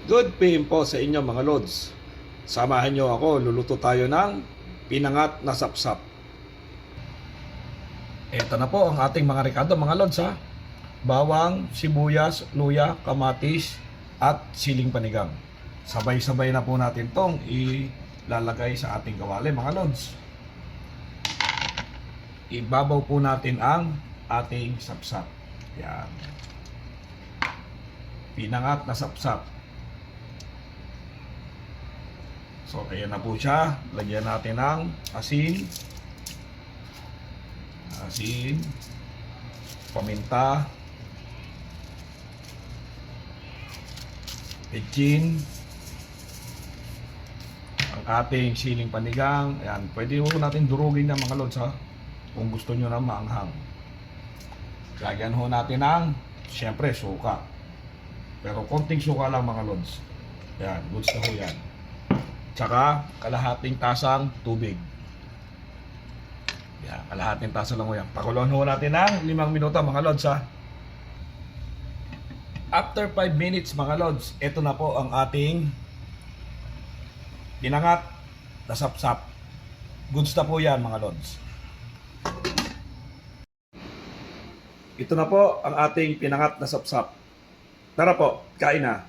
Good PM po sa inyo mga Lods. Samahan nyo ako, luluto tayo ng pinangat na sapsap. Ito na po ang ating mga rekado mga Lods ha. Bawang, sibuyas, luya, kamatis at siling panigang. Sabay-sabay na po natin tong ilalagay sa ating kawali mga Lods. Ibabaw po natin ang ating sapsap. Yan. Pinangat na sapsap. So, ayan na po siya. Lagyan natin ng asin, paminta, petchin, ang ating siling panigang. Ayan, pwede po natin durugin na mga Lods ha, kung gusto nyo na maanghang. Lagyan ho natin ng, syempre, suka. Pero konting suka lang mga Lods. Ayan, goods na ho yan. Tsaka kalahating tasang tubig. Yan, kalahating tasa lang ho yan. Pakuluan ho natin ng 5 minuto mga Lods ha. After 5 minutes mga Lods, ito na po ang ating pinangat na sapsap. Goods na po yan mga Lods. Ito na po ang ating pinangat na sapsap. Tara po, kain na.